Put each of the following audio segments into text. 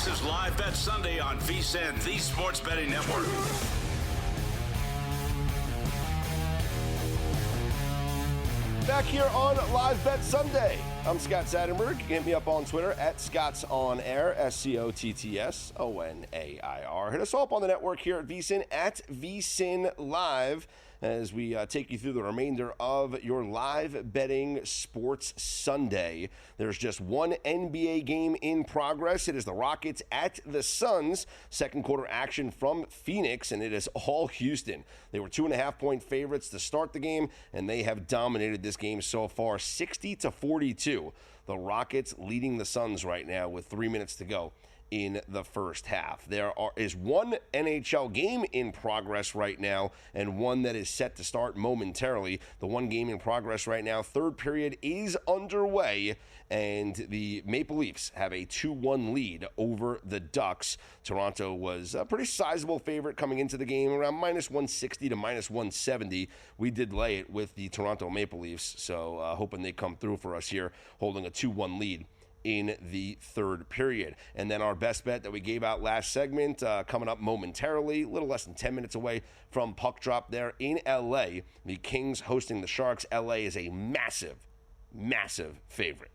This is Live Bet Sunday on VSiN, the Sports Betting Network. Back here on Live Bet Sunday. I'm Scott Seidenberg. Hit me up on Twitter at ScottsOnAir, ScottsOnAir. Hit us up on the network here at VSiN at VSiN Live as we take you through the remainder of your live betting sports Sunday. There's just one NBA game in progress. It is the Rockets at the Suns. Second quarter action from Phoenix, and it is all Houston. They were 2.5-point favorites to start the game, and they have dominated this game so far, 60-42. The Rockets leading the Suns right now with 3 minutes to go in the first half. There is one NHL game in progress right now and one that is set to start momentarily. The one game in progress right now, third period is underway, and the Maple Leafs have a 2-1 lead over the Ducks. Toronto was a pretty sizable favorite coming into the game, around -160 to -170. We did lay it with the Toronto Maple Leafs, so hoping they come through for us here, holding a 2-1 lead in the third period. And then our best bet that we gave out last segment coming up momentarily, a little less than 10 minutes away from puck drop there in LA. The Kings hosting the Sharks. LA is a massive, massive favorite.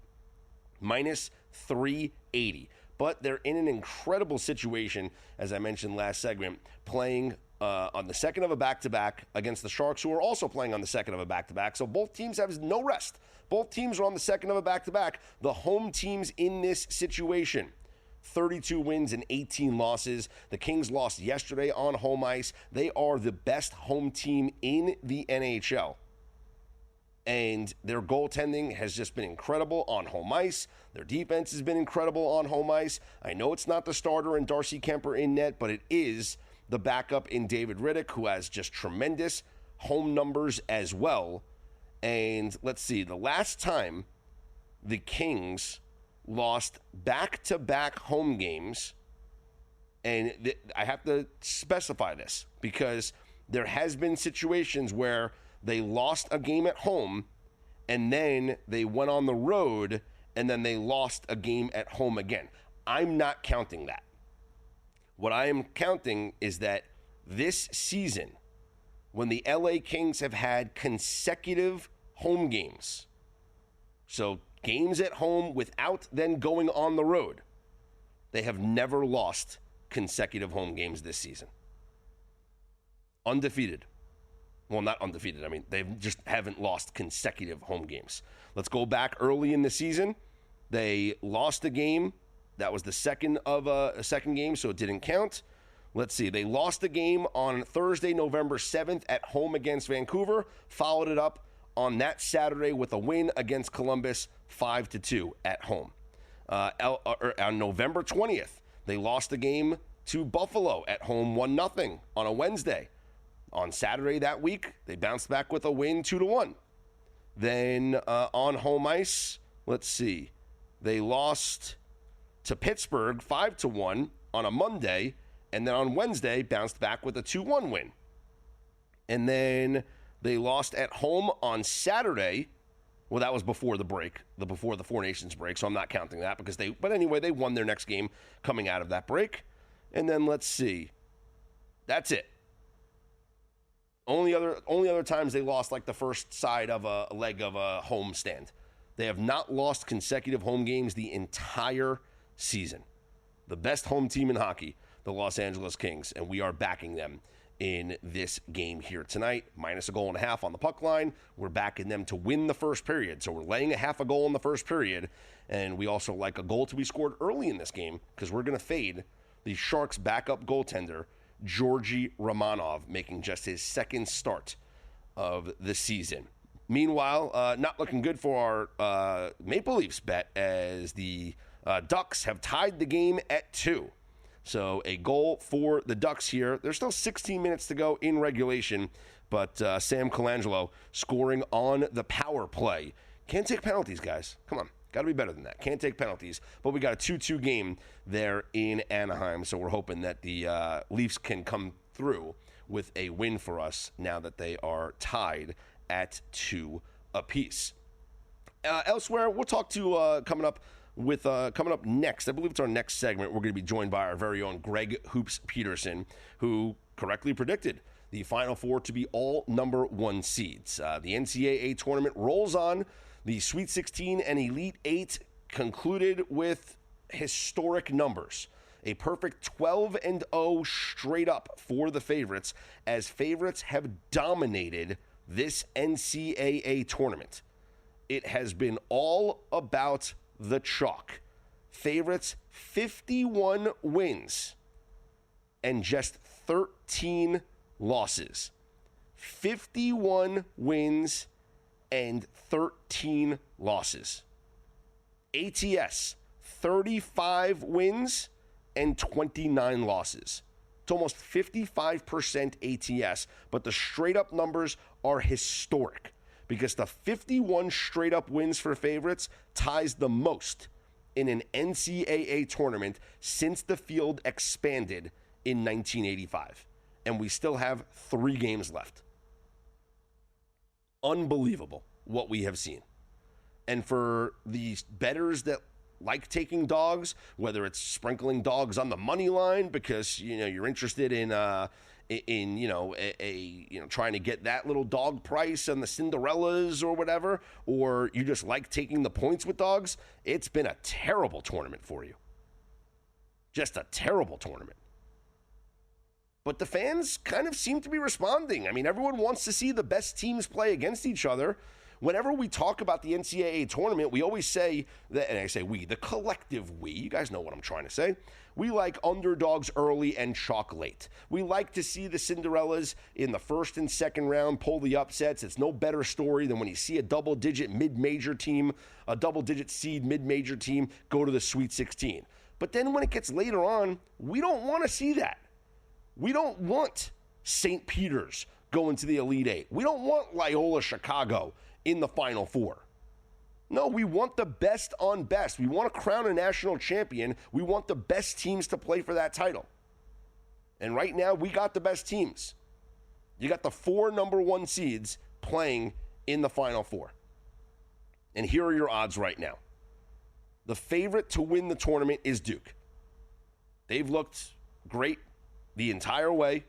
-380. But they're in an incredible situation, as I mentioned last segment, playing on the second of a back-to-back against the Sharks, who are also playing on the second of a back-to-back. So both teams have no rest. Both teams are on the second of a back-to-back. The home teams in this situation, 32 wins and 18 losses. The Kings lost yesterday on home ice. They are the best home team in the NHL. And their goaltending has just been incredible on home ice. Their defense has been incredible on home ice. I know it's not the starter and Darcy Kemper in net, but it is the backup in David Riddick, who has just tremendous home numbers as well. And let's see, the last time the Kings lost back-to-back home games, and I have to specify this because there has been situations where they lost a game at home and then they went on the road and then they lost a game at home again. I'm not counting that. What I am counting is that this season, when the LA Kings have had consecutive home games, so games at home without then going on the road, they have never lost consecutive home games this season. Undefeated. Well, not undefeated. I mean, they just haven't lost consecutive home games. Let's go back early in the season. They lost a game. That was the second of a second game, so it didn't count. Let's see. They lost a game on Thursday, November 7th at home against Vancouver. Followed it up on that Saturday with a win against Columbus, 5-2 at home. On November 20th, they lost a game to Buffalo at home, 1-0 on a Wednesday. On Saturday that week, they bounced back with a win, 2-1. Then on home ice, let's see. They lost to Pittsburgh 5-1 on a Monday, and then on Wednesday bounced back with a 2-1 win. And then they lost at home on Saturday. Well, that was before the break, before the Four Nations break, so I'm not counting that but anyway, they won their next game coming out of that break. And then let's see. That's it. Only other times they lost like the first side of a leg of a home stand. They have not lost consecutive home games the entire season. The best home team in hockey, the Los Angeles Kings, and we are backing them in this game here tonight. -1.5 on the puck line. We're backing them to win the first period. So we're laying a half a goal in the first period, and we also like a goal to be scored early in this game because we're going to fade the Sharks' backup goaltender, Georgi Romanov, making just his second start of the season. Meanwhile, not looking good for our Maple Leafs bet as the Ducks have tied the game at 2. So a goal for the Ducks here. There's still 16 minutes to go in regulation, but Sam Colangelo scoring on the power play. Can't take penalties, guys. Come on. Got to be better than that. Can't take penalties. But we got a 2-2 game there in Anaheim, so we're hoping that the Leafs can come through with a win for us now that they are tied at 2 apiece. Elsewhere, we'll talk to, coming up, with coming up next. I believe it's our next segment. We're going to be joined by our very own Greg Hoops Peterson, who correctly predicted the Final Four to be all number 1 seeds. The NCAA tournament rolls on. The Sweet 16 and Elite 8 concluded with historic numbers. A perfect 12-0 straight up for the favorites, as favorites have dominated this NCAA tournament. It has been all about the chalk. Favorites 51 wins and just 13 losses. 51 wins and 13 losses. ATS 35 wins and 29 losses. It's almost 55% ATS, but the straight-up numbers are historic because the 51 straight-up wins for favorites ties the most in an NCAA tournament since the field expanded in 1985. And we still have 3 games left. Unbelievable what we have seen. And for the bettors that like taking dogs, whether it's sprinkling dogs on the money line because you're interested in trying to get that little dog price on the Cinderellas or whatever, or you just like taking the points with dogs, it's been a terrible tournament for you. Just a terrible tournament. But the fans kind of seem to be responding. I mean, everyone wants to see the best teams play against each other. Whenever we talk about the NCAA tournament, we always say that, and I say we, the collective we, you guys know what I'm trying to say. We like underdogs early and chalk late. We like to see the Cinderellas in the first and second round pull the upsets. It's no better story than when you see a double-digit mid-major team, a double-digit seed mid-major team go to the Sweet 16. But then when it gets later on, we don't want to see that. We don't want St. Peter's going to the Elite Eight. We don't want Loyola Chicago in the Final Four. No, we want the best on best. We want to crown a national champion. We want the best teams to play for that title. And right now, we got the best teams. You got the 4 number 1 seeds playing in the Final Four. And here are your odds right now. The favorite to win the tournament is Duke. They've looked great the entire way.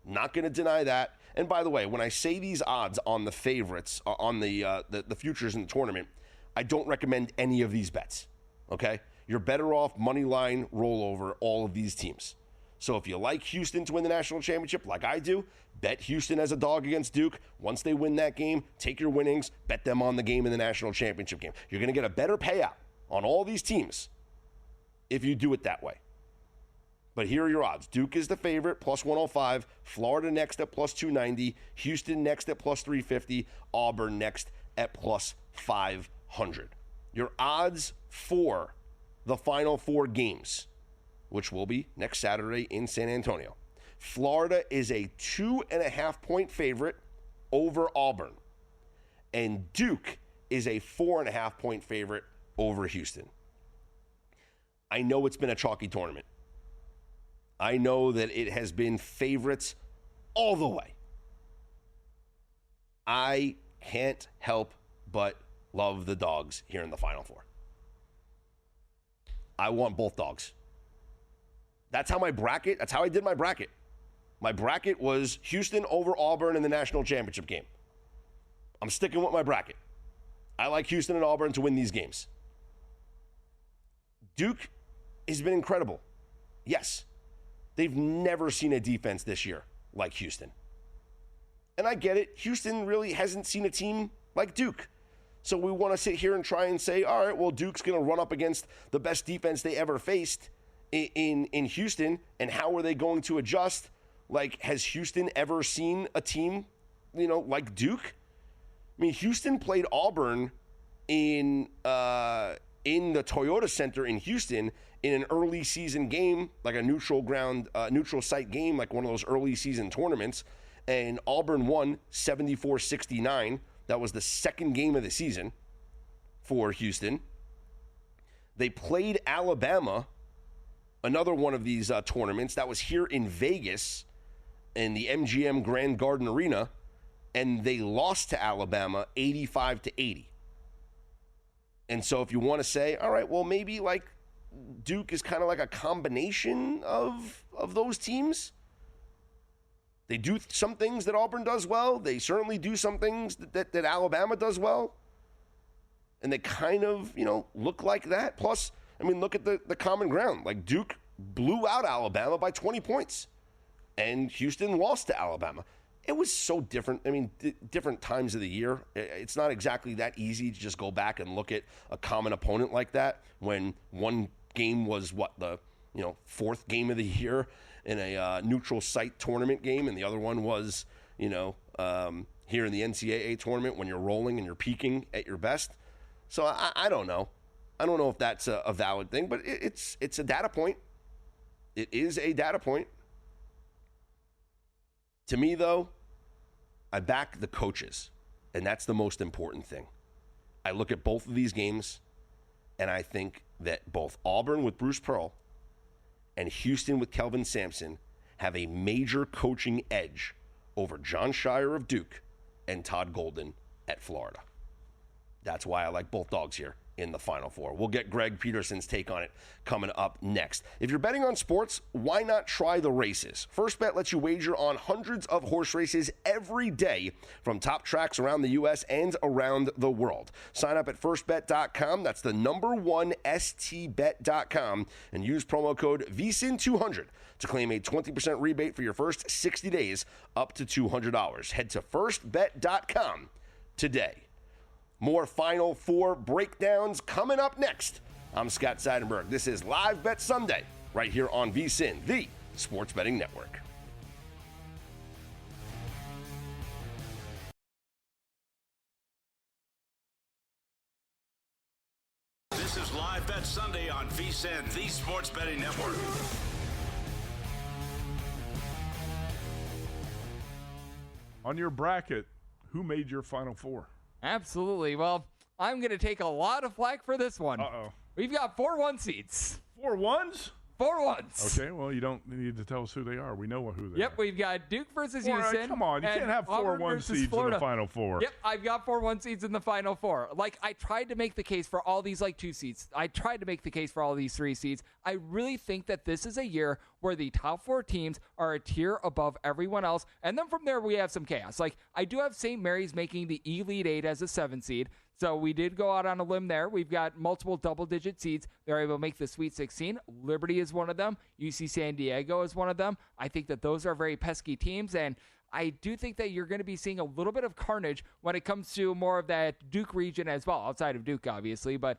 Not going to deny that. And by the way, when I say these odds on the favorites, on the futures in the tournament, I don't recommend any of these bets, okay? You're better off money line rollover all of these teams. So if you like Houston to win the national championship like I do, bet Houston as a dog against Duke. Once they win that game, take your winnings, bet them on the game in the national championship game. You're going to get a better payout on all these teams if you do it that way. But here are your odds. Duke is the favorite, plus 105. Florida next at plus 290. Houston next at plus 350. Auburn next at plus 500. Your odds for the Final Four games, which will be next Saturday in San Antonio. Florida is a 2.5-point favorite over Auburn. And Duke is a 4.5-point favorite over Houston. I know it's been a chalky tournament. I know that it has been favorites all the way. I can't help but love the dogs here in the Final Four. I want both dogs. That's how I did my bracket. My bracket was Houston over Auburn in the national championship game. I'm sticking with my bracket. I like Houston and Auburn to win these games. Duke has been incredible. Yes. They've never seen a defense this year like Houston. And I get it. Houston really hasn't seen a team like Duke. So we want to sit here and try and say, all right, well, Duke's going to run up against the best defense they ever faced in Houston. And how are they going to adjust? Like, has Houston ever seen a team, like Duke? I mean, Houston played Auburn in the Toyota Center in Houston in an early season game, like a neutral site game, like one of those early season tournaments. And Auburn won 74-69. That was the second game of the season for Houston. They played Alabama, another one of these tournaments. That was here in Vegas in the MGM Grand Garden Arena. And they lost to Alabama 85-80. And so if you want to say, all right, well, maybe like Duke is kind of like a combination of those teams. They do some things that Auburn does well. They certainly do some things that Alabama does well. And they kind of, look like that. Plus, I mean, look at the common ground. Like Duke blew out Alabama by 20 points. And Houston lost to Alabama. It was so different. I mean, different times of the year. It's not exactly that easy to just go back and look at a common opponent like that when one game was the fourth game of the year in a neutral site tournament game, and the other one was, here in the NCAA tournament when you're rolling and you're peaking at your best. So I don't know. I don't know if that's a valid thing, but it's a data point. It is a data point. To me, though, I back the coaches, and that's the most important thing. I look at both of these games, and I think that both Auburn with Bruce Pearl and Houston with Kelvin Sampson have a major coaching edge over John Shire of Duke and Todd Golden at Florida. That's why I like both dogs here in the Final Four. We'll get Greg Peterson's take on it coming up next. If you're betting on sports, why not try the races? First Bet lets you wager on hundreds of horse races every day from top tracks around the U.S. and around the world. Sign up at firstbet.com. That's the number one stbet.com and use promo code VSIN200 to claim a 20% rebate for your first 60 days up to $200. Head to firstbet.com today. More Final Four breakdowns coming up next. I'm Scott Seidenberg. This is Live Bet Sunday right here on VSIN, the Sports Betting Network. This is Live Bet Sunday on VSIN, the Sports Betting Network. On your bracket, who made your Final Four? Absolutely. Well, I'm going to take a lot of flack for this one. Uh-oh. We've got 4 1 seeds. 4 1s? 4 1s. Okay, well, you don't need to tell us who they are. We know who they are. Yep, we've got Duke versus Houston. Come on, you can't have 4 1 seeds Florida. In the Final Four. Yep, I've got 4 1 seeds in the Final Four. Like, I tried to make the case for all these, 2 seeds. I tried to make the case for all these 3 seeds. I really think that this is a year where the top 4 teams are a tier above everyone else. And then from there, we have some chaos. I do have St. Mary's making the Elite 8 as a 7 seed. So we did go out on a limb there. We've got multiple double-digit seeds. They're able to make the Sweet 16. Liberty is one of them. UC San Diego is one of them. I think that those are very pesky teams, and I do think that you're going to be seeing a little bit of carnage when it comes to more of that Duke region as well, outside of Duke, obviously. But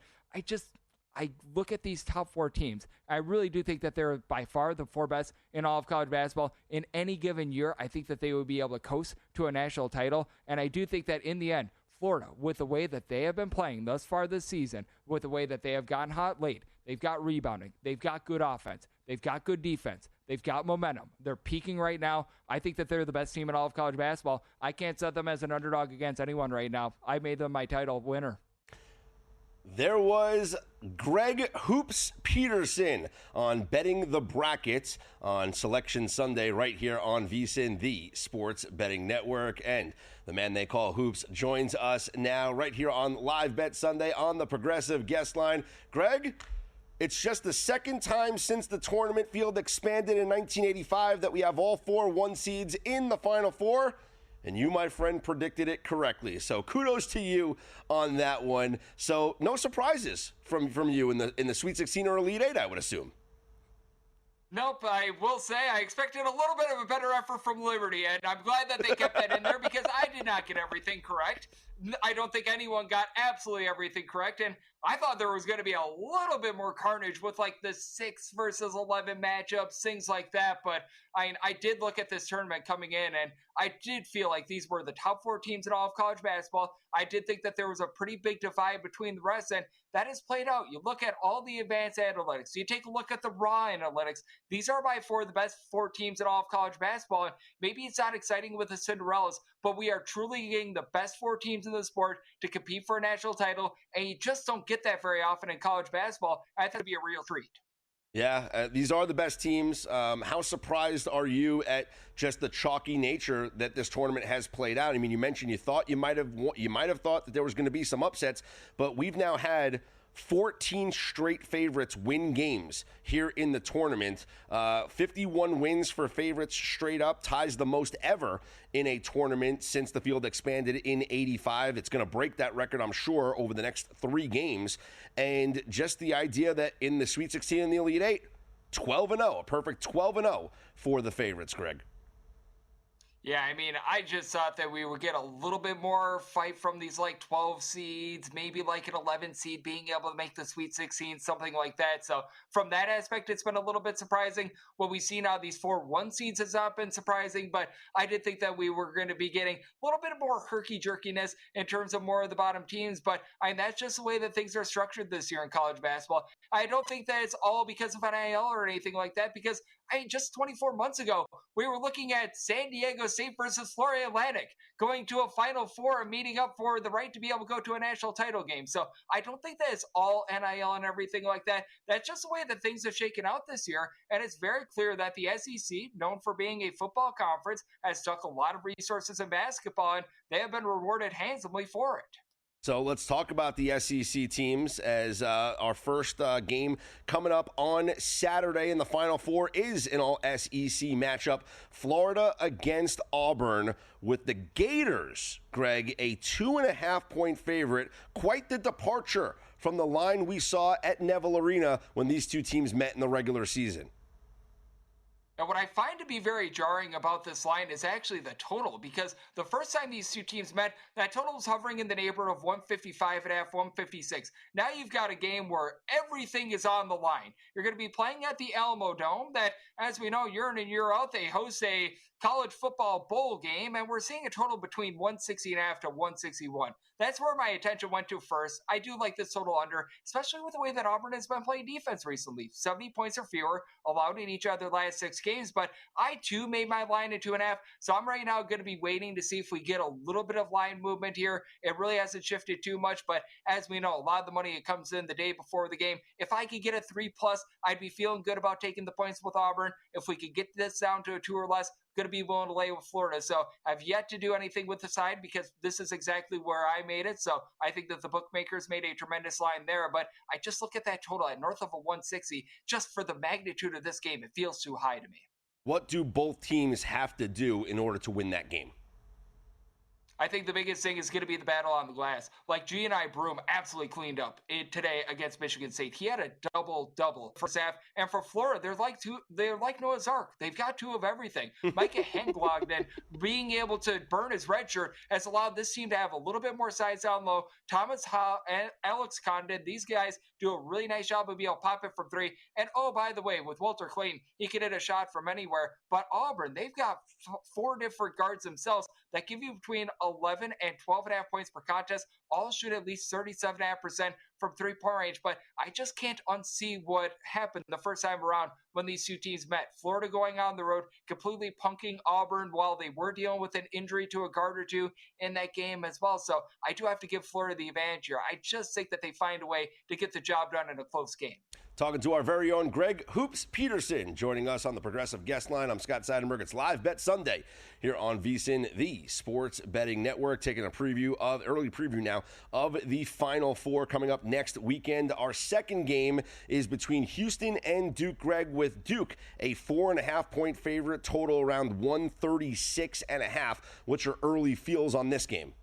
I look at these top 4 teams. I really do think that they're by far the 4 best in all of college basketball. In any given year, I think that they would be able to coast to a national title, and I do think that in the end, Florida, with the way that they have been playing thus far this season, with the way that they have gotten hot late, they've got rebounding, they've got good offense, they've got good defense, they've got momentum. They're peaking right now. I think that they're the best team in all of college basketball. I can't set them as an underdog against anyone right now. I made them my title winner. There was Greg Hoops Peterson on Betting the Brackets on Selection Sunday right here on VSIN, the Sports Betting Network. And the man they call Hoops joins us now right here on Live Bet Sunday on the Progressive Guest Line. Greg, it's just the second time since the tournament field expanded in 1985 that we have all 4 1 seeds in the Final Four. And you, my friend, predicted it correctly. So kudos to you on that one. So no surprises from you in the Sweet 16 or Elite 8, I would assume. Nope, I will say I expected a little bit of a better effort from Liberty, and I'm glad that they kept that in there because I did not get everything correct. I don't think anyone got absolutely everything correct, and I thought there was going to be a little bit more carnage with the 6 versus 11 matchups, things like that, but I did look at this tournament coming in, and I did feel like these were the top 4 teams in all of college basketball. I did think that there was a pretty big divide between the rest, and that has played out. You look at all the advanced analytics. You take a look at the raw analytics. These are by far the best 4 teams in all of college basketball, and maybe it's not exciting with the Cinderellas, but we are truly getting the best 4 teams in the sport to compete for a national title, and you just don't get that very often in college basketball. I think it'd be a real treat. Yeah, these are the best teams. How surprised are you at just the chalky nature that this tournament has played out? I mean, you mentioned you might have thought that there was going to be some upsets, but we've now had 14 straight favorites win games here in the tournament. 51 wins for favorites straight up, ties the most ever in a tournament since the field expanded in 85. It's going to break that record, I'm sure, over the next 3 games. And just the idea that in the Sweet 16 and the Elite 8, 12-0, a perfect 12-0 for the favorites, Greg. Yeah, I mean, I just thought that we would get a little bit more fight from these 12 seeds, maybe an 11 seed being able to make the Sweet 16, something like that. So from that aspect, it's been a little bit surprising. What we see now, these 4 1 seeds has not been surprising, but I did think that we were going to be getting a little bit more herky-jerkiness in terms of more of the bottom teams. But that's just the way that things are structured this year in college basketball. I don't think that it's all because of NIL or anything like that, because just 24 months ago, we were looking at San Diego State versus Florida Atlantic going to a Final Four and meeting up for the right to be able to go to a national title game. So I don't think that it's all NIL and everything like that. That's just the way that things have shaken out this year. And it's very clear that the SEC, known for being a football conference, has stuck a lot of resources in basketball, and they have been rewarded handsomely for it. So let's talk about the SEC teams as our first game coming up on Saturday in the Final Four is an all-SEC matchup. Florida against Auburn with the Gators, Greg, a 2.5-point favorite. Quite the departure from the line we saw at Neville Arena when these two teams met in the regular season. And what I find to be very jarring about this line is actually the total, because the first time these two teams met, that total was hovering in the neighborhood of 155.5, 156. Now you've got a game where everything is on the line. You're going to be playing at the Alamo Dome that, as we know, year in and year out, they host a college football bowl game, and we're seeing a total between 160.5 to 161. That's where my attention went to first. I do like this total under, especially with the way that Auburn has been playing defense recently. 70 points or fewer allowed in each of their last 6 games, but I too made my line at 2.5. So I'm right now going to be waiting to see if we get a little bit of line movement here. It really hasn't shifted too much, but as we know, a lot of the money it comes in the day before the game. If I could get a 3+, I'd be feeling good about taking the points with Auburn. If we could get this down to a 2 or less, going to be willing to lay with Florida. So I've yet to do anything with the side because this is exactly where I made it. So I think that the bookmakers made a tremendous line there, but I just look at that total at north of a 160 just for the magnitude of this game. It feels too high to me. What do both teams have to do in order to win that game? I think the biggest thing is going to be the battle on the glass. G&I Broom absolutely cleaned up today against Michigan State. He had a double-double first half. And for Florida, they're like Noah's Ark. They've got 2 of everything. Micah Henglog then being able to burn his red shirt has allowed this team to have a little bit more size down low. Thomas Howe and Alex Condon, these guys do a really nice job of being able to pop it from 3. And oh, by the way, with Walter Clayton, he can hit a shot from anywhere. But Auburn, they've got 4 different guards themselves that give you between 11 and 12.5 points per contest, all shoot at least 37.5% from 3-point range. But I just can't unsee what happened the first time around when these two teams met. Florida going on the road, completely punking Auburn while they were dealing with an injury to a guard or 2 in that game as well. So I do have to give Florida the advantage here. I just think that they find a way to get the job done in a close game. Talking to our very own Greg Hoops Peterson, joining us on the Progressive Guest Line. I'm Scott Seidenberg. It's Live Bet Sunday here on VSiN, the Sports Betting Network, taking a early preview now of the Final Four coming up next weekend. Our second game is between Houston and Duke, Greg, with Duke a 4.5-point favorite, total around 136.5. What's your early feels on this game?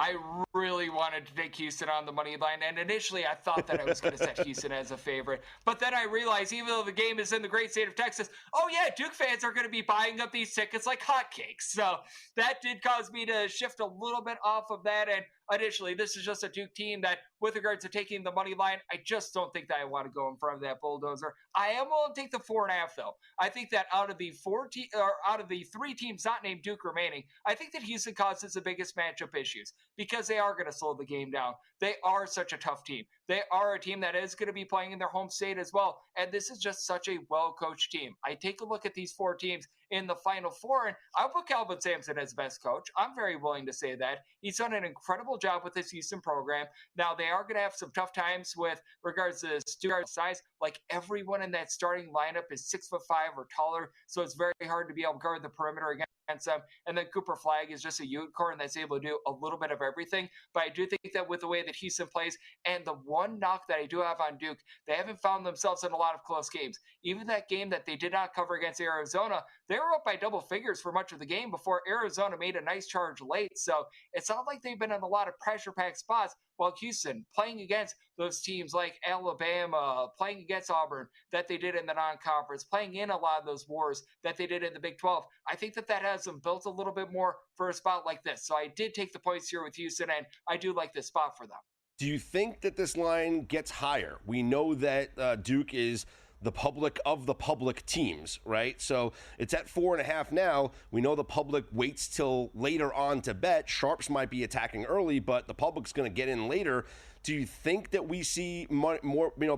I really wanted to take Houston on the money line, and initially I thought that I was going to set Houston as a favorite. But then I realized, even though the game is in the great state of Texas, oh yeah, Duke fans are going to be buying up these tickets like hotcakes. So that did cause me to shift a little bit off of that. And initially, this is just a Duke team that, with regards to taking the money line, I just don't think that I want to go in front of that bulldozer. I am willing to take the 4.5, though. I think that out of the 3 teams not named Duke remaining, I think that Houston causes the biggest matchup issues because they are going to slow the game down. They are such a tough team. they are a team that is going to be playing in their home state as well. And this is just such a well-coached team. I take a look at these 4 teams in the Final Four, and I'll put Calvin Sampson as best coach. I'm very willing to say that. He's done an incredible job with this Houston program. Now, they are going to have some tough times with regards to Stuttgart's size. Like, everyone in that starting lineup is 6'5" or taller, so it's very hard to be able to guard the perimeter against them. And then Cooper Flagg is just a unicorn that's able to do a little bit of everything. But I do think that with the way that Houston plays, and the one knock that I do have on Duke, they haven't found themselves in a lot of close games. Even that game that they did not cover against Arizona, they were up by double figures for much of the game before Arizona made a nice charge late. So it's not like they've been in a lot of pressure-packed spots, while Houston, playing against those teams like Alabama, playing against Auburn that they did in the non-conference, playing in a lot of those wars that they did in the Big 12, I think that has them built a little bit more for a spot like this. So I did take the points here with Houston, and I do like this spot for them. Do you think that this line gets higher? We know that Duke is the public of the public teams, right? So it's at 4.5 now. We know the public waits till later on to bet. Sharps might be attacking early, but the public's going to get in later. Do you think that we see more,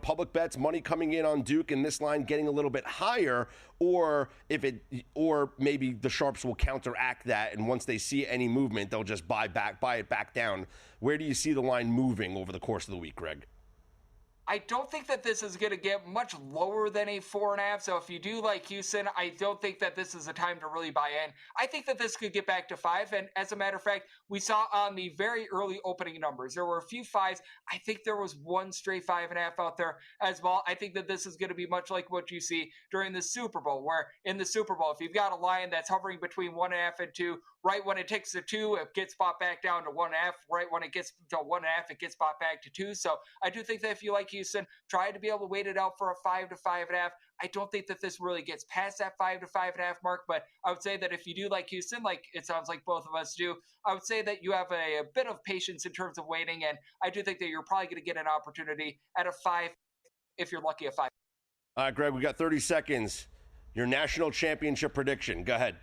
public bets, money coming in on Duke, and this line getting a little bit higher, or maybe the Sharps will counteract that, and once they see any movement, they'll just buy it back down? Where do you see the line moving over the course of the week, Greg? I don't think that this is going to get much lower than a 4.5. So if you do like Houston, I don't think that this is a time to really buy in. I think that this could get back to 5. And as a matter of fact, we saw on the very early opening numbers, there were a few 5s. I think there was one straight 5.5 out there as well. I think that this is going to be much like what you see during the Super Bowl, where in the Super Bowl, if you've got a line that's hovering between 1.5 and 2, right when it takes to 2, it gets bought back down to 1.5. Right when it gets to 1.5, it gets bought back to 2. So I do think that if you like Houston, try to be able to wait it out for a 5 to 5.5. I don't think that this really gets past that 5 to 5.5 mark, but I would say that if you do like Houston, like it sounds like both of us do, I would say that you have a bit of patience in terms of waiting, and I do think that you're probably going to get an opportunity at a 5 if you're lucky at 5. All right, Greg, we got 30 seconds. Your national championship prediction. Go ahead.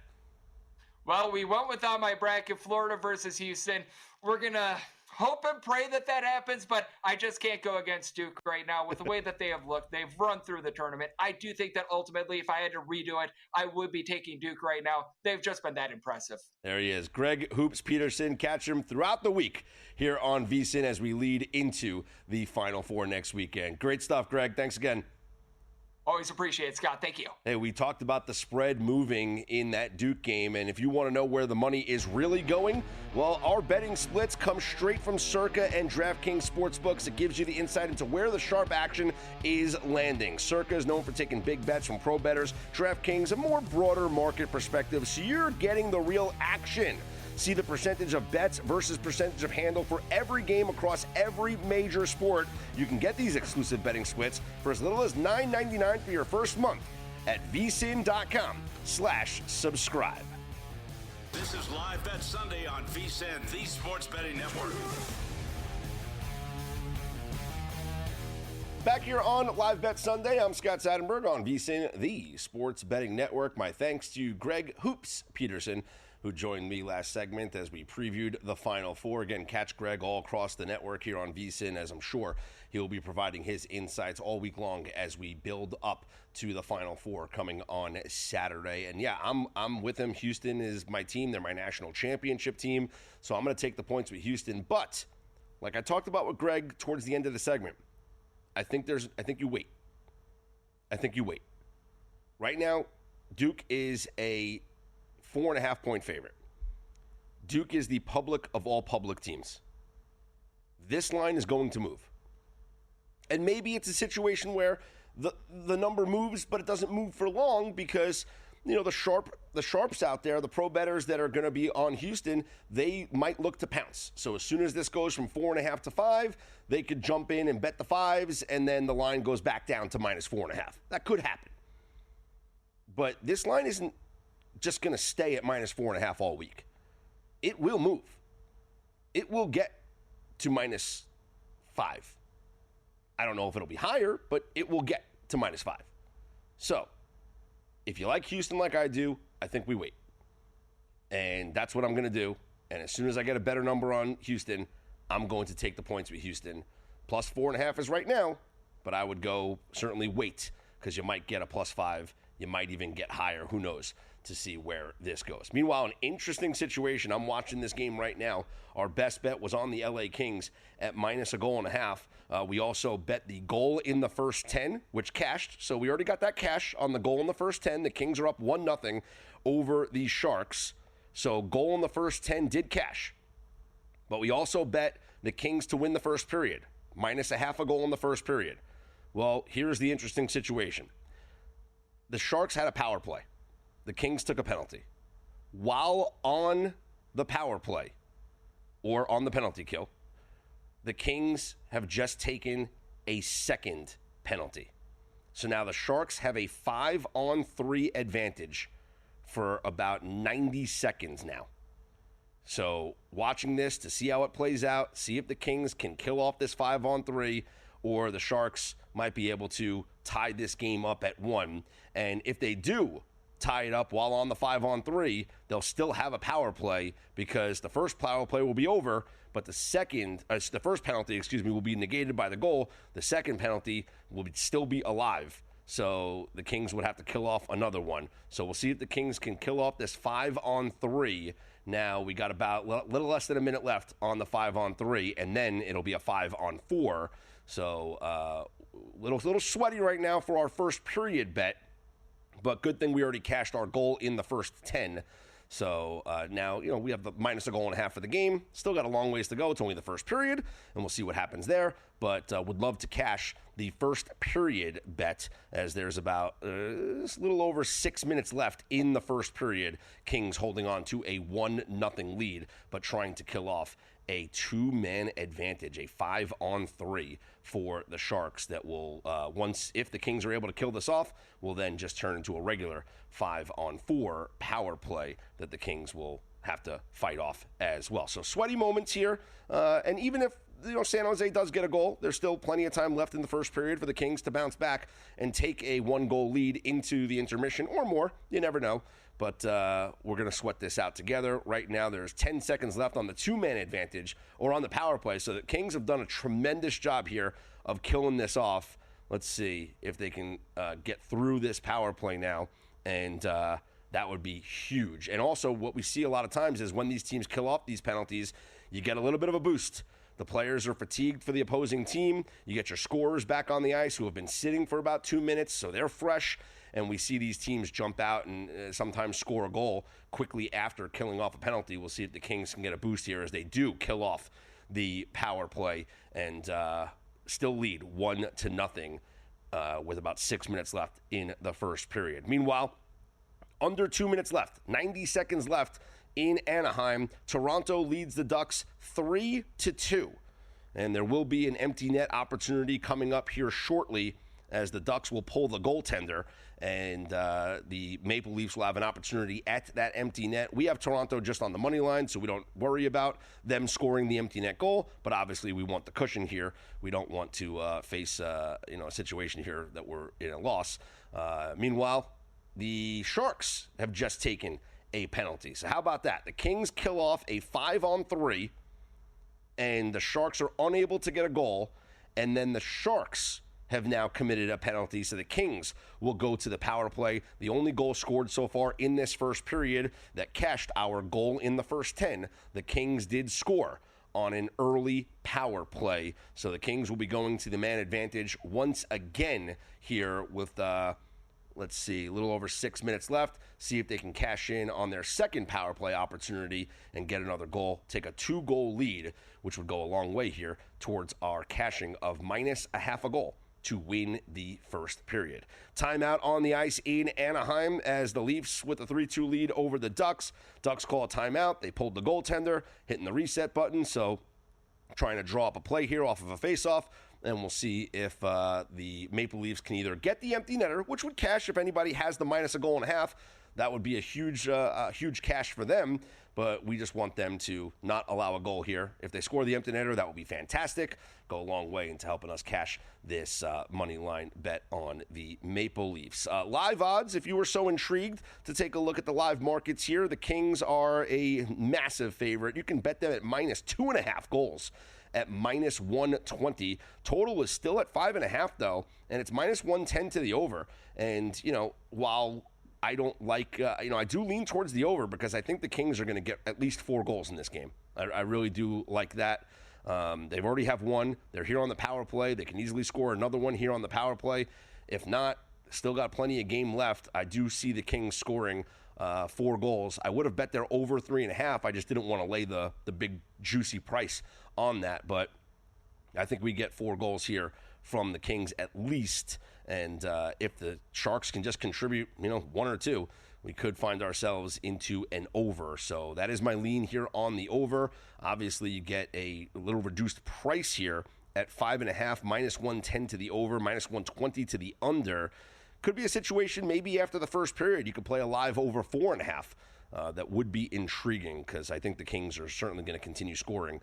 Well, we went with on my bracket, Florida versus Houston. We're going to hope and pray that happens, but I just can't go against Duke right now with the way that they have looked. They've run through the tournament. I do think that ultimately, if I had to redo it, I would be taking Duke right now. They've just been that impressive. There he is. Greg Hoops Peterson. Catch him throughout the week here on VSiN as we lead into the Final Four next weekend. Great stuff, Greg. Thanks again. Always appreciate it, Scott. Thank you. Hey, we talked about the spread moving in that Duke game, and if you want to know where the money is really going, well, our betting splits come straight from Circa and DraftKings Sportsbooks. It gives you the insight into where the sharp action is landing. Circa is known for taking big bets from pro bettors. DraftKings, a more broader market perspective, so you're getting the real action. See the percentage of bets versus percentage of handle for every game across every major sport. You can get these exclusive betting splits for as little as $9.99 for your first month at vsin.com/subscribe. This is Live Bet Sunday on VSiN, the Sports Betting Network. Back here on Live Bet Sunday, I'm Scott Seidenberg on VSiN, the Sports Betting Network. My thanks to Greg Hoops Peterson, who joined me last segment as we previewed the Final Four. Again, catch Greg all across the network here on VSiN, as I'm sure he'll be providing his insights all week long as we build up to the Final Four coming on Saturday. And yeah, I'm with him. Houston is my team. They're my national championship team. So I'm going to take the points with Houston. But like I talked about with Greg towards the end of the segment, I think you wait. I think you wait. Right now, Duke is a 4.5-point favorite. Duke is the public of all public teams. This line is going to move. And maybe it's a situation where the number moves, but it doesn't move for long because, the sharps out there, the pro bettors that are going to be on Houston, they might look to pounce. So as soon as this goes from 4.5 to 5, they could jump in and bet the 5s, and then the line goes back down to -4.5. That could happen. But this line isn't just going to stay at -4.5 all week. It will move. It will get to -5. I don't know if it'll be higher, but it will get to -5. So, if you like Houston like I do, I think we wait. And that's what I'm going to do. And as soon as I get a better number on Houston, I'm going to take the points with Houston. Plus 4.5 is right now, but I would go certainly wait because you might get a +5. You might even get higher. Who knows? To see where this goes. Meanwhile, an interesting situation. I'm watching this game right now. Our best bet was on the LA Kings at -1.5. We also bet the goal in the first 10, which cashed. So we already got that cash on the goal in the first 10. The Kings are up 1-0 over the Sharks. So goal in the first 10 did cash. But we also bet the Kings to win the first period, -0.5 goal in the first period. Well, here's the interesting situation. The Sharks had a power play. The Kings took a penalty. While on the power play, or on the penalty kill, the Kings have just taken a second penalty. So now the Sharks have a 5-on-3 advantage for about 90 seconds now. So watching this to see how it plays out, see if the Kings can kill off this 5-on-3, or the Sharks might be able to tie this game up at 1. And if they do tie it up while on the 5-on-3, they'll still have a power play because the first power play will be over, but the first penalty, will be negated by the goal. The second penalty will still be alive. So the Kings would have to kill off another one. So we'll see if the Kings can kill off this 5-on-3. Now we got about a little less than a minute left on the 5-on-3, and then it'll be a 5-on-4. So little sweaty right now for our first period bet. But good thing we already cashed our goal in the first 10. So now, we have the -1.5 for the game. Still got a long ways to go. It's only the first period, and we'll see what happens there. But would love to cash the first period bet as there's about a little over 6 minutes left in the first period. Kings holding on to a 1-0 lead, but trying to kill off a 2-man advantage, a 5-on-3 for the Sharks that will, if the Kings are able to kill this off, will then just turn into a regular 5-on-4 power play that the Kings will have to fight off as well. So sweaty moments here, and even if San Jose does get a goal, there's still plenty of time left in the first period for the Kings to bounce back and take a 1-goal lead into the intermission or more. You never know. But we're going to sweat this out together. Right now, there's 10 seconds left on the 2-man advantage or on the power play. So the Kings have done a tremendous job here of killing this off. Let's see if they can get through this power play now. And that would be huge. And also what we see a lot of times is when these teams kill off these penalties, you get a little bit of a boost. The players are fatigued for the opposing team. You get your scorers back on the ice who have been sitting for about 2 minutes, so they're fresh. And we see these teams jump out and sometimes score a goal quickly after killing off a penalty. We'll see if the Kings can get a boost here as they do kill off the power play and still lead 1-0 with about 6 minutes left in the first period. Meanwhile, under 2 minutes left, 90 seconds left in Anaheim. Toronto leads the Ducks 3-2. And there will be an empty net opportunity coming up here shortly as the Ducks will pull the goaltender and the Maple Leafs will have an opportunity at that empty net. We have Toronto just on the money line, so we don't worry about them scoring the empty net goal, but obviously we want the cushion here. We don't want to face a situation here that we're in a loss. Meanwhile, the Sharks have just taken a penalty. So how about that? The Kings kill off a 5-on-3, and the Sharks are unable to get a goal, and then the Sharks have now committed a penalty, so the Kings will go to the power play. The only goal scored so far in this first period that cashed our goal in the first 10, the Kings did score on an early power play. So the Kings will be going to the man advantage once again here with, let's see, a little over 6 minutes left. See if they can cash in on their second power play opportunity and get another goal, take a 2-goal lead, which would go a long way here towards our cashing of -0.5 goal to win the first period. Timeout on the ice in Anaheim as the Leafs with a 3-2 lead over the Ducks. Ducks call a timeout. They pulled the goaltender, hitting the reset button, so trying to draw up a play here off of a faceoff, and we'll see if the Maple Leafs can either get the empty netter, which would cash if anybody has the -1.5 goals. That would be a huge cash for them, but we just want them to not allow a goal here. If they score the empty netter, that would be fantastic. Go a long way into helping us cash this money line bet on the Maple Leafs. Live odds, if you were so intrigued to take a look at the live markets here, the Kings are a massive favorite. You can bet them at -2.5 goals at minus 120. Total is still at 5.5, though, and it's minus 110 to the over. And, while I don't like, I do lean towards the over because I think the Kings are going to get at least 4 goals in this game. I really do like that. They've already have one. They're here on the power play. They can easily score another one here on the power play. If not, still got plenty of game left. I do see the Kings scoring 4 goals. I would have bet they're over 3.5. I just didn't want to lay the big juicy price on that. But I think we get 4 goals here from the Kings at least. And if the Sharks can just contribute, 1 or 2, we could find ourselves into an over. So that is my lean here on the over. Obviously, you get a little reduced price here at 5.5, minus 110 to the over, minus 120 to the under. Could be a situation maybe after the first period you could play a live over 4.5. That would be intriguing because I think the Kings are certainly going to continue scoring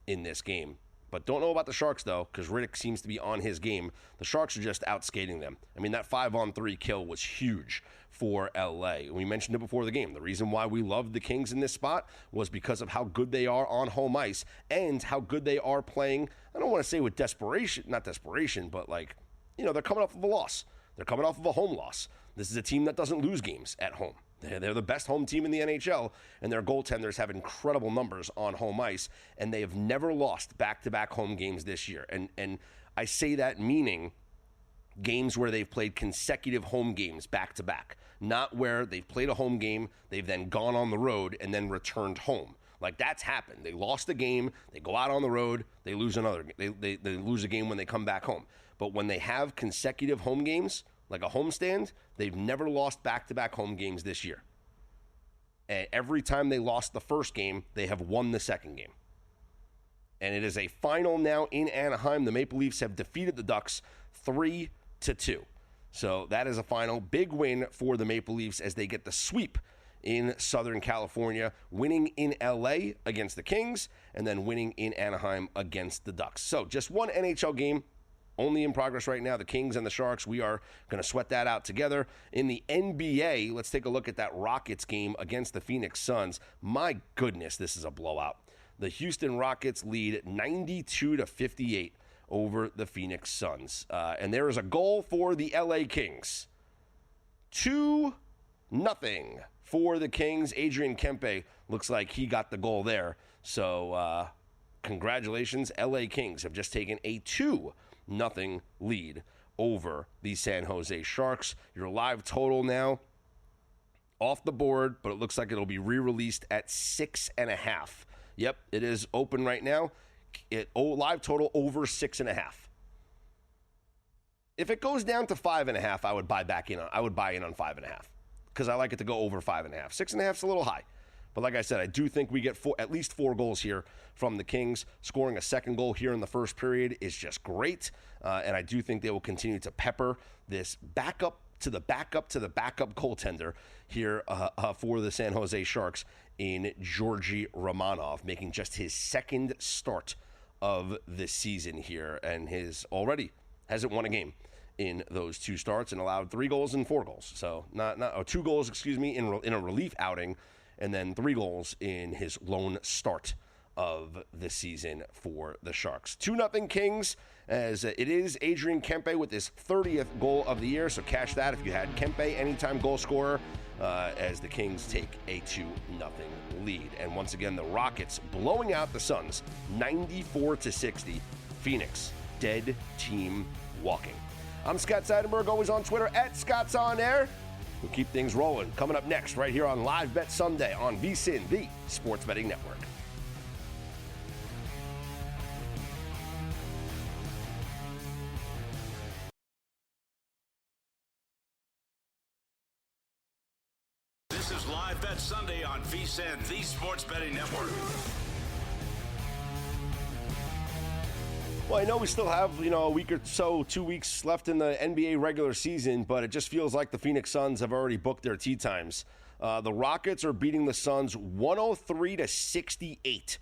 in this game. But don't know about the Sharks, though, because Riddick seems to be on his game. The Sharks are just outskating them. I mean, that 5-on-3 kill was huge for L.A. We mentioned it before the game. The reason why we loved the Kings in this spot was because of how good they are on home ice and how good they are playing, I don't want to say with desperation, not desperation, but they're coming off of a loss. They're coming off of a home loss. This is a team that doesn't lose games at home. They're the best home team in the NHL, and their goaltenders have incredible numbers on home ice, and they have never lost back-to-back home games this year. And I say that meaning games where they've played consecutive home games back-to-back, not where they've played a home game, they've then gone on the road, and then returned home. That's happened. They lost a game, they go out on the road, they lose another. They lose a game when they come back home. But when they have consecutive home games, like a homestand, they've never lost back-to-back home games this year. And every time they lost the first game, they have won the second game. And it is a final now in Anaheim. The Maple Leafs have defeated the Ducks 3-2. So that is a final big win for the Maple Leafs as they get the sweep in Southern California, winning in LA against the Kings, and then winning in Anaheim against the Ducks. So just one NHL game only in progress right now, the Kings and the Sharks. We are going to sweat that out together. In the NBA, let's take a look at that Rockets game against the Phoenix Suns. My goodness, this is a blowout. The Houston Rockets lead 92-58 over the Phoenix Suns. And there is a goal for the LA Kings. 2-0 for the Kings. Adrian Kempe looks like he got the goal there. So congratulations, LA Kings have just taken a 2-0 lead over the San Jose Sharks. Your live total now off the board, but it looks like it'll be re-released at 6.5. Yep, it is open right now. Live total over 6.5. If it goes down to 5.5, I would buy in on 5.5 because I like it to go over 5.5. 6.5 is a little high. But like I said, I do think we get at least 4 goals here from the Kings. Scoring a second goal here in the first period is just great. And I do think they will continue to pepper this backup to the backup goaltender here for the San Jose Sharks in Georgi Romanov, making just his second start of the season here. And already hasn't won a game in those 2 starts and allowed 3 goals and 4 goals. So 2 goals, in a relief outing, and then 3 goals in his lone start of the season for the Sharks. 2-0 Kings, as it is Adrian Kempe with his 30th goal of the year, so cash that if you had Kempe, anytime goal scorer, as the Kings take a 2-0 lead. And once again, the Rockets blowing out the Suns 94-60. Phoenix, dead team walking. I'm Scott Seidenberg, always on Twitter at Scott's On Air. We'll keep things rolling. Coming up next, right here on Live Bet Sunday on VSiN, the Sports Betting Network. This is Live Bet Sunday on VSiN, the Sports Betting Network. Well, I know we still have, a week or so, 2 weeks left in the NBA regular season, but it just feels like the Phoenix Suns have already booked their tee times. The Rockets are beating the Suns 103-68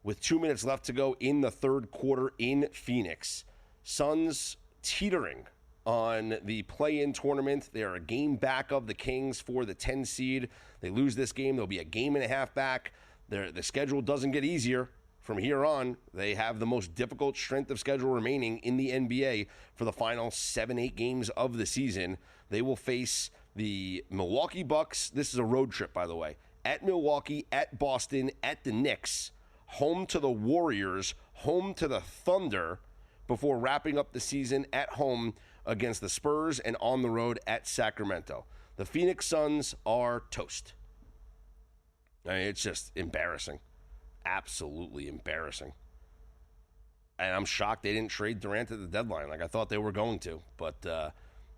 with 2 minutes left to go in the third quarter in Phoenix. Suns teetering on the play-in tournament. They are a game back of the Kings for the 10 seed. They lose this game, they'll be a game and a half back. The schedule doesn't get easier from here on, they have the most difficult strength of schedule remaining in the NBA for the final 7-8 games of the season. They will face the Milwaukee Bucks. This is a road trip, by the way. At Milwaukee, at Boston, at the Knicks, home to the Warriors, home to the Thunder, before wrapping up the season at home against the Spurs and on the road at Sacramento. The Phoenix Suns are toast. I mean, it's just embarrassing. Absolutely embarrassing. And I'm shocked they didn't trade Durant at the deadline like I thought they were going to. But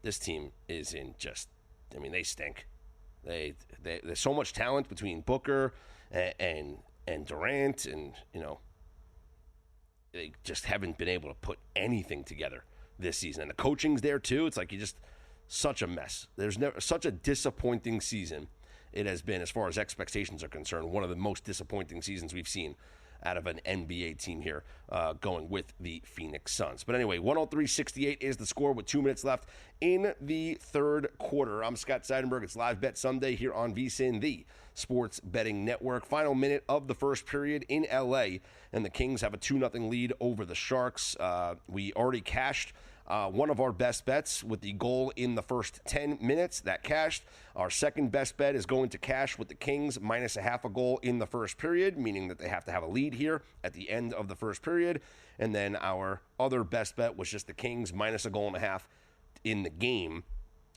this team is in just, I mean, they stink. There's so much talent between Booker and Durant, and, you know, they just haven't been able to put anything together this season. And the coaching's there too. It's like such a mess. There's never such a disappointing season it has been as far as expectations are concerned. One of the most disappointing seasons we've seen out of an NBA team here, going with the Phoenix Suns. But anyway, 103-68 is the score with 2 minutes left in the third quarter. I'm Scott Seidenberg. It's Live Bet Sunday here on VSiN, the Sports Betting Network. Final minute of the first period in L.A., and the Kings have a 2-0 lead over the Sharks. We already cashed one of our best bets with the goal in the first 10 minutes. That cashed. Our second best bet is going to cash with the Kings minus a half a goal in the first period, meaning that they have to have a lead here at the end of the first period. And then our other best bet was just the Kings minus a goal and a half in the game.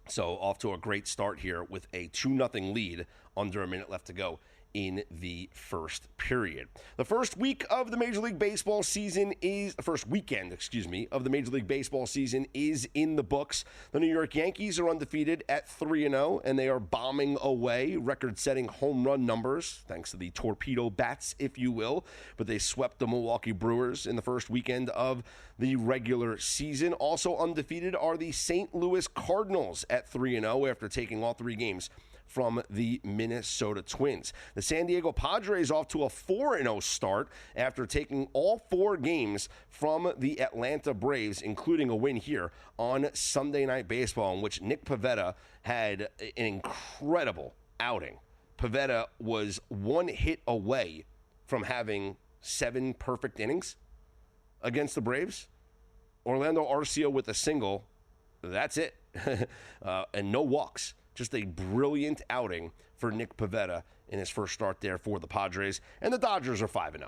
So off to a great start here with a 2-0 lead under a minute left to go in the first period. The first week of the Major League Baseball season is the first weekend, of the Major League Baseball season is in the books. The New York Yankees are undefeated at 3-0, and they are bombing away record-setting home run numbers, thanks to the torpedo bats, if you will. But they swept the Milwaukee Brewers in the first weekend of the regular season. Also undefeated are the St. Louis Cardinals at 3-0 after taking all 3 games from the Minnesota Twins. The San Diego Padres off to a 4-0 start after taking all 4 games from the Atlanta Braves, including a win here on Sunday Night Baseball, in which Nick Pivetta had an incredible outing. Pivetta was 1 hit away from having 7 perfect innings against the Braves. Orlando Arcia with a single. That's it. And no walks. Just a brilliant outing for Nick Pivetta in his first start there for the Padres. And the Dodgers are 5-0.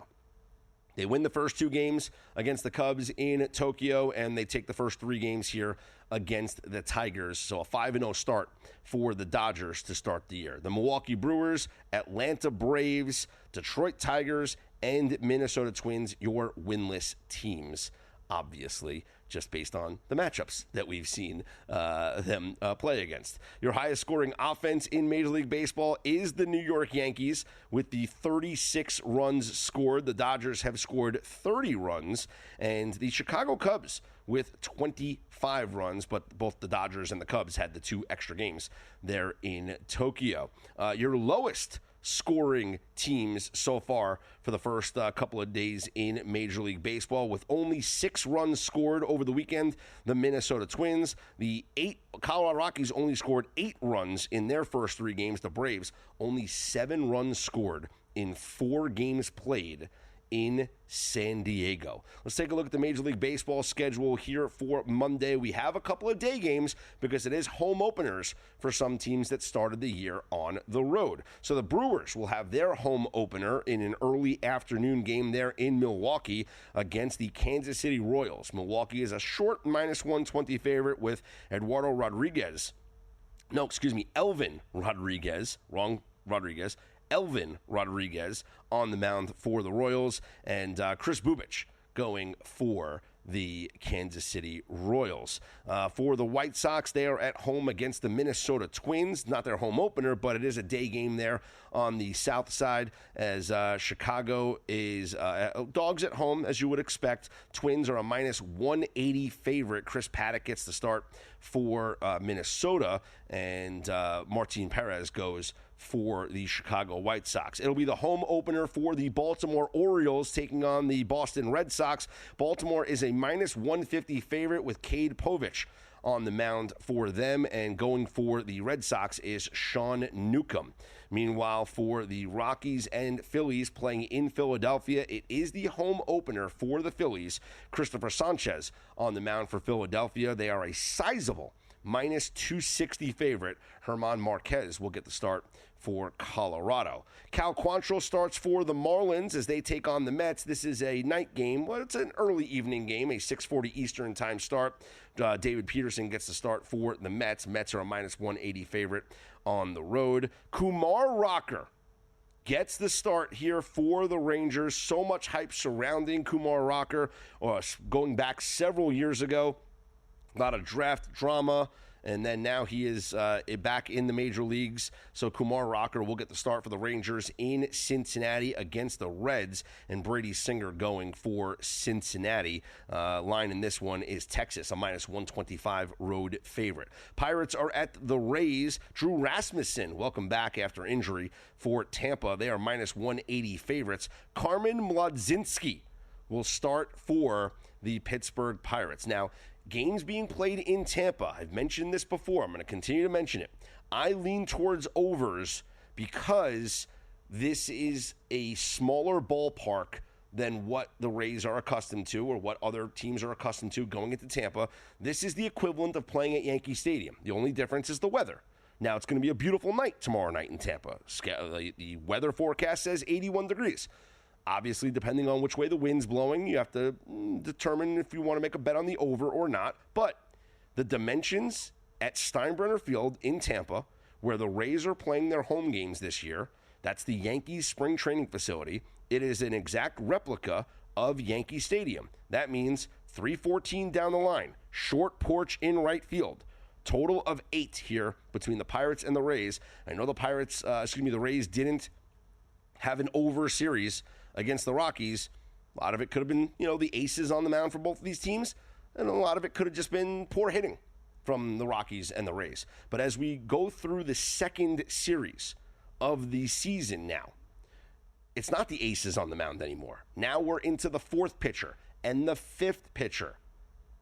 They win the first 2 games against the Cubs in Tokyo, and they take the first 3 games here against the Tigers. So a 5-0 start for the Dodgers to start the year. The Milwaukee Brewers, Atlanta Braves, Detroit Tigers, and Minnesota Twins, your winless teams, obviously, just based on the matchups that we've seen them play against. Your highest scoring offense in Major League Baseball is the New York Yankees with the 36 runs scored. The Dodgers have scored 30 runs, and the Chicago Cubs with 25 runs, but both the Dodgers and the Cubs had the 2 extra games there in Tokyo. Your lowest scoring teams so far for the first couple of days in Major League Baseball, with only 6 runs scored over the weekend. The Minnesota Twins, the Colorado Rockies only scored 8 runs in their first 3 games. The Braves only 7 runs scored in 4 games played in San Diego. Let's take a look at the Major League Baseball schedule here for Monday. We have a couple of day games because it is home openers for some teams that started the year on the road. So the Brewers will have their home opener in an early afternoon game there in Milwaukee against the Kansas City Royals. Milwaukee is a short minus 120 favorite with Elvin Rodriguez. Elvin Rodriguez on the mound for the Royals, and Chris Bubich going for the Kansas City Royals. For the White Sox, they are at home against the Minnesota Twins. Not their home opener, but it is a day game there on the south side, as Chicago is dogs at home, as you would expect. Twins are a minus 180 favorite. Chris Paddock gets the start for Minnesota, and Martin Perez goes for the Chicago White Sox. It'll be the home opener for the Baltimore Orioles taking on the Boston Red Sox. Baltimore is a minus 150 favorite with Cade Povich on the mound for them, and going for the Red Sox is Sean Newcomb. Meanwhile, for the Rockies and Phillies playing in Philadelphia, it is the home opener for the Phillies. Christopher Sanchez on the mound for Philadelphia. They are a sizable minus 260 favorite. Herman Marquez will get the start for Colorado. Cal Quantrill starts for the Marlins as they take on the Mets. This is a night game. Well, it's an early evening game, a 6:40 Eastern time start. David Peterson gets the start for the Mets. Mets are a minus 180 favorite on the road. Kumar Rocker gets the start here for the Rangers. So much hype surrounding Kumar Rocker, going back several years ago. A lot of draft drama, and then now he is back in the major leagues. So Kumar Rocker will get the start for the Rangers in Cincinnati against the Reds, and Brady Singer going for Cincinnati. Line in this one is Texas, a minus 125 road favorite. Pirates are at the Rays. Drew Rasmussen, welcome back after injury for Tampa. They are minus 180 favorites. Carmen Mlodzinski will start for the Pittsburgh Pirates. Now, games being played in Tampa, I've mentioned this before. I'm going to continue to mention it. I lean towards overs because this is a smaller ballpark than what the Rays are accustomed to or what other teams are accustomed to going into Tampa. This is the equivalent of playing at Yankee Stadium. The only difference is the weather. Now, it's going to be a beautiful night tomorrow night in Tampa. The weather forecast says 81 degrees. Obviously, depending on which way the wind's blowing, you have to determine if you want to make a bet on the over or not. But the dimensions at Steinbrenner Field in Tampa, where the Rays are playing their home games this year, that's the Yankees spring training facility. It is an exact replica of Yankee Stadium. That means 314 down the line, short porch in right field. Total of 8 here between the Pirates and the Rays. I know the Rays didn't have an over series against the Rockies. A lot of it could have been, the aces on the mound for both of these teams, and a lot of it could have just been poor hitting from the Rockies and the Rays. But as we go through the second series of the season now, it's not the aces on the mound anymore. Now we're into the 4th pitcher and the 5th pitcher.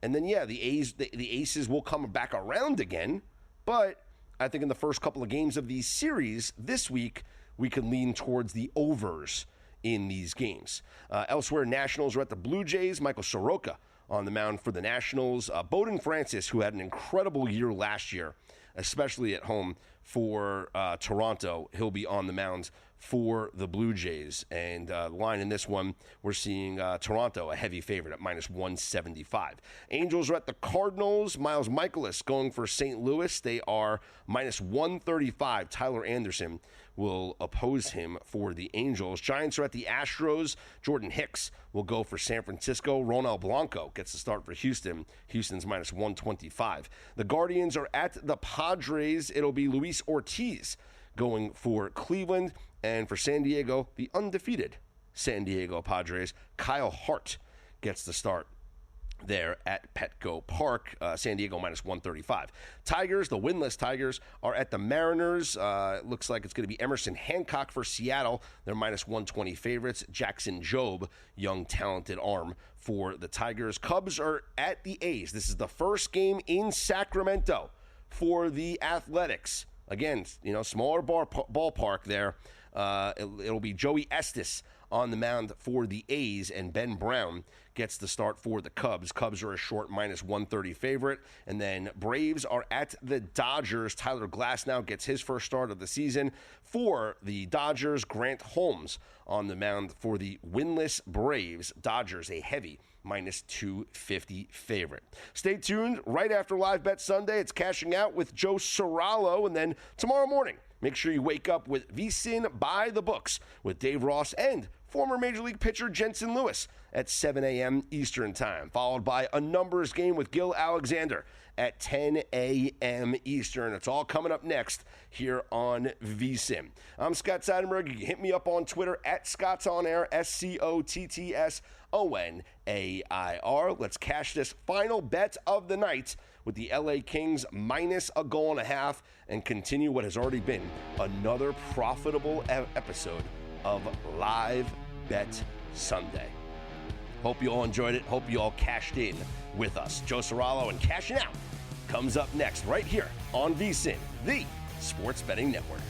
And then, the aces will come back around again, but I think in the first couple of games of these series this week, we can lean towards the overs in these games. Elsewhere, Nationals are at the Blue Jays. Michael Soroka on the mound for the Nationals. Bowden Francis, who had an incredible year last year, especially at home for Toronto, he'll be on the mound for the Blue Jays. And the line in this one, we're seeing Toronto a heavy favorite at minus 175. Angels are at the Cardinals. Miles Michaelis going for St. Louis. They are minus 135. Tyler Anderson will oppose him for the Angels. Giants are at the Astros. Jordan Hicks will go for San Francisco. Ronald Blanco gets the start for Houston. Houston's minus 125. The Guardians are at the Padres. It'll be Luis Ortiz going for Cleveland. And for San Diego, the undefeated San Diego Padres, Kyle Hart gets the start there at Petco Park. San Diego minus 135. Tigers, the winless Tigers, are at the Mariners. It looks like it's going to be Emerson Hancock for Seattle. They're minus 120 favorites. Jackson Jobe, young talented arm for the Tigers. Cubs are at the A's. This is the first game in Sacramento for the Athletics. Again, smaller ballpark there. It'll be Joey Estes on the mound for the A's, and Ben Brown gets the start for the Cubs. Cubs are a short minus 130 favorite. And then Braves are at the Dodgers. Tyler Glasnow gets his first start of the season for the Dodgers. Grant Holmes on the mound for the winless Braves. Dodgers a heavy minus 250 favorite. Stay tuned. Right after Live Bet Sunday, it's Cashing Out with Joe Serralo. And then tomorrow morning, make sure you wake up with VSiN by the books with Dave Ross and former Major League pitcher Jensen Lewis at 7 a.m. Eastern Time, followed by a numbers game with Gil Alexander at 10 a.m. Eastern. It's all coming up next here on VSiN. I'm Scott Seidenberg. You can hit me up on Twitter at ScottsOnAir, ScottsOnAir. Let's cash this final bet of the night with the LA Kings minus a goal and a half and continue what has already been another profitable episode of Live Bet Sunday. Hope you all enjoyed it. Hope you all cashed in with us. Joe Serralo and Cashing Out comes up next right here on VSiN, the Sports Betting Network.